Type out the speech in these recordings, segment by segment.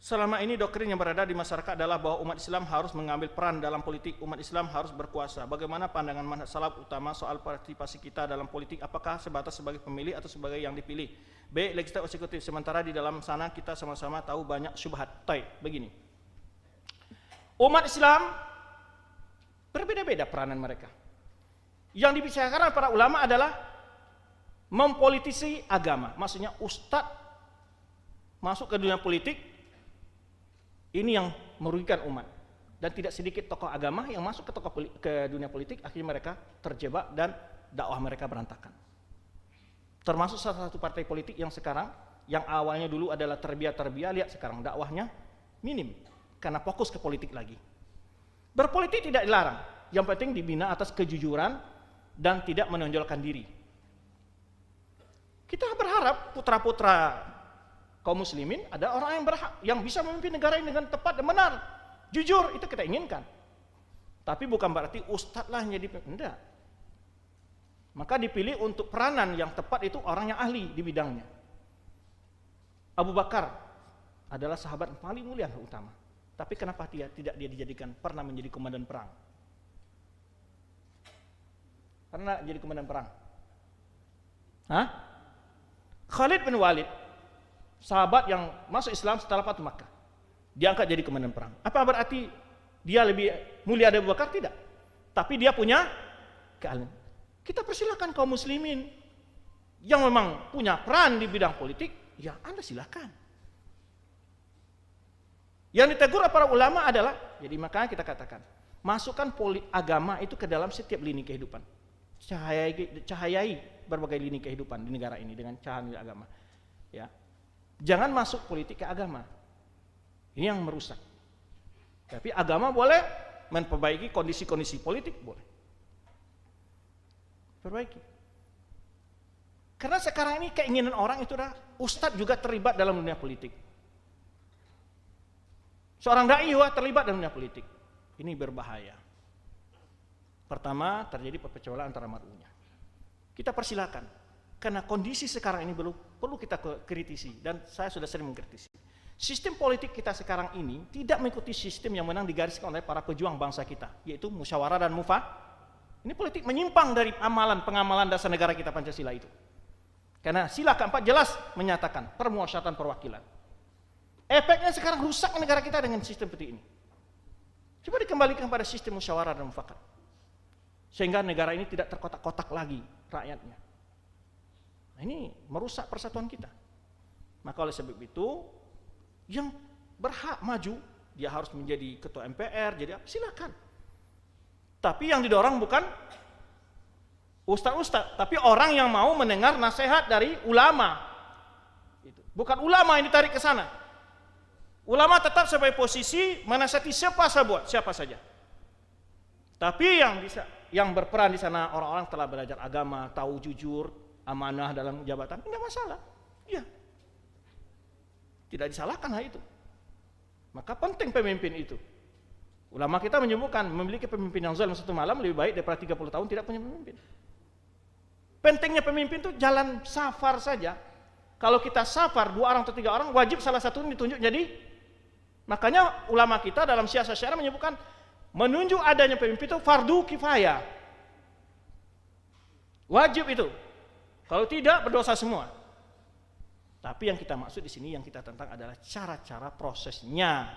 Selama ini doktrin yang berada di masyarakat adalah bahwa umat Islam harus mengambil peran dalam politik, umat Islam harus berkuasa. Bagaimana pandangan manhaj salaf utama soal partisipasi kita dalam politik? Apakah sebatas sebagai pemilih atau sebagai yang dipilih? B. Legislatif eksekutif. Sementara di dalam sana kita sama-sama tahu banyak syubhat. Begini. Umat Islam berbeda-beda peranan mereka. Yang dibicarakan para ulama adalah mempolitisi agama. Maksudnya ustadz masuk ke dunia politik. Ini yang merugikan umat, dan tidak sedikit tokoh agama yang masuk ke dunia politik, akhirnya mereka terjebak dan dakwah mereka berantakan. Termasuk salah satu partai politik yang sekarang, yang awalnya dulu adalah terbiar-terbiar, lihat sekarang dakwahnya minim karena fokus ke politik lagi. Berpolitik tidak dilarang, yang penting dibina atas kejujuran dan tidak menonjolkan diri. Kita berharap putra-putra kaum muslimin ada orang yang berhak, yang bisa memimpin negara ini dengan tepat dan benar, jujur, itu kita inginkan. Tapi bukan berarti ustadz lah yang jadi, enggak. Maka dipilih untuk peranan yang tepat itu orang yang ahli di bidangnya. Abu Bakar adalah sahabat paling mulia dan utama. Tapi kenapa tidak dia dijadikan pernah menjadi komandan perang? Pernah jadi komandan perang? Khalid bin Walid, sahabat yang masuk Islam setelah Fathu Makkah, diangkat jadi komandan perang. Apa berarti dia lebih mulia dari Abu Bakar? Tidak. Tapi dia punya keahlian. Kita persilakan kaum muslimin yang memang punya peran di bidang politik, ya Anda silakan. Yang ditegur para ulama adalah, jadi makanya kita katakan, masukkan agama itu ke dalam setiap lini kehidupan. Cahayai berbagai lini kehidupan di negara ini dengan cahaya agama. Ya. Jangan masuk politik ke agama. Ini yang merusak. Tapi agama boleh memperbaiki kondisi-kondisi politik, boleh. Perbaiki. Karena sekarang ini keinginan orang itu adalah ustadz juga terlibat dalam dunia politik. Seorang dai juga terlibat dalam dunia politik. Ini berbahaya. Pertama, terjadi perpecahan antara mar'unya. Kita persilakan. Karena kondisi sekarang ini perlu kita kritisi, dan saya sudah sering mengkritisi. Sistem politik kita sekarang ini tidak mengikuti sistem yang memang digariskan oleh para pejuang bangsa kita, yaitu musyawarah dan Ini politik menyimpang dari pengamalan dasar negara kita Pancasila itu. Karena sila keempat jelas menyatakan permuasyaratan perwakilan. Efeknya sekarang rusak negara kita dengan sistem seperti ini. Coba dikembalikan pada sistem musyawarah dan mufakat, sehingga negara ini tidak terkotak-kotak lagi rakyatnya. Ini merusak persatuan kita. Maka oleh sebab itu, yang berhak maju, dia harus menjadi ketua MPR, jadi apa? Silakan. Tapi yang didorong bukan ustaz-ustaz, tapi orang yang mau mendengar nasihat dari ulama. Bukan ulama yang ditarik ke sana. Ulama tetap sebagai posisi menasihati siapa saja. Tapi yang berperan di sana orang-orang telah belajar agama, tahu jujur, amanah dalam jabatan, enggak masalah. Iya. Tidak disalahkan hal itu. Maka penting pemimpin itu. Ulama kita menyebutkan memiliki pemimpin yang zalim satu malam lebih baik daripada 30 tahun tidak punya pemimpin. Pentingnya pemimpin itu jalan safar saja. Kalau kita safar 2 orang atau 3 orang, wajib salah satu ditunjuk jadi. Makanya ulama kita dalam siasat syariah menyebutkan menunjuk adanya pemimpin itu fardu kifayah. Wajib itu. Kalau tidak berdosa semua. Tapi yang kita maksud di sini, yang kita tentang adalah cara-cara prosesnya,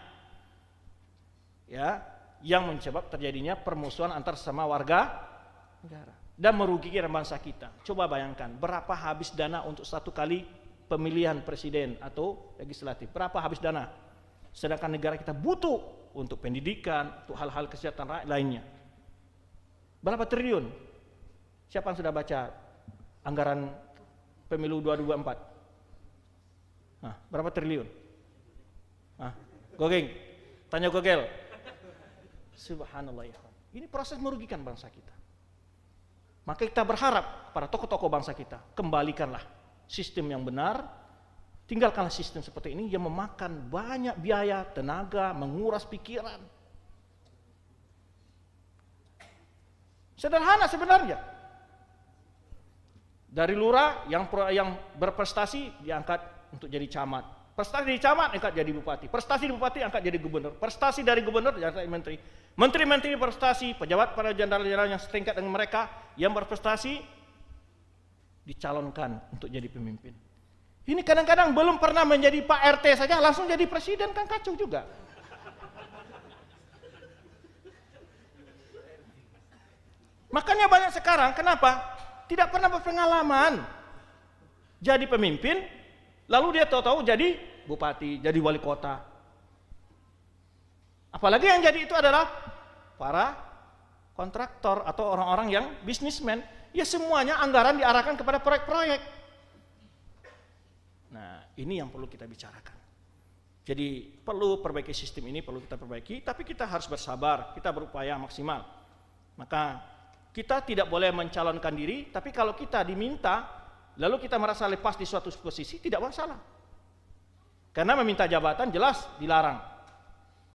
ya, yang menyebab terjadinya permusuhan antar sesama warga negara dan merugikan bangsa kita. Coba bayangkan berapa habis dana untuk satu kali pemilihan presiden atau legislatif. Berapa habis dana? Sedangkan negara kita butuh untuk pendidikan, untuk hal-hal kesehatan rakyat lainnya. Berapa triliun? Siapa yang sudah baca anggaran pemilu 2024? Berapa triliun? Gogeng, tanya Gogel. Subhanallah ya. Ini proses merugikan bangsa kita. Maka kita berharap para tokoh-tokoh bangsa kita, kembalikanlah sistem yang benar, tinggalkanlah sistem seperti ini yang memakan banyak biaya, tenaga, menguras pikiran. Sederhana sebenarnya. Dari lurah yang berprestasi diangkat untuk jadi camat, Prestasi di camat angkat jadi bupati, prestasi di bupati angkat jadi gubernur, prestasi dari gubernur jadi menteri. Menteri-menteri berprestasi, pejabat para jenderal-jenderal yang setingkat dengan mereka yang berprestasi dicalonkan untuk jadi pemimpin. Ini kadang-kadang belum pernah menjadi Pak RT saja langsung jadi presiden, kan kacau juga. Makanya banyak sekarang kenapa tidak pernah berpengalaman jadi pemimpin, lalu dia tahu-tahu jadi bupati, jadi wali kota. Apalagi yang jadi itu adalah para kontraktor atau orang-orang yang bisnismen. Ya semuanya anggaran diarahkan kepada proyek-proyek. Nah, ini yang perlu kita bicarakan. Jadi perlu perbaiki sistem ini, perlu kita perbaiki, tapi kita harus bersabar, kita berupaya maksimal. Maka kita tidak boleh mencalonkan diri, tapi kalau kita diminta, lalu kita merasa lepas di suatu posisi, tidak masalah. Karena meminta jabatan jelas dilarang.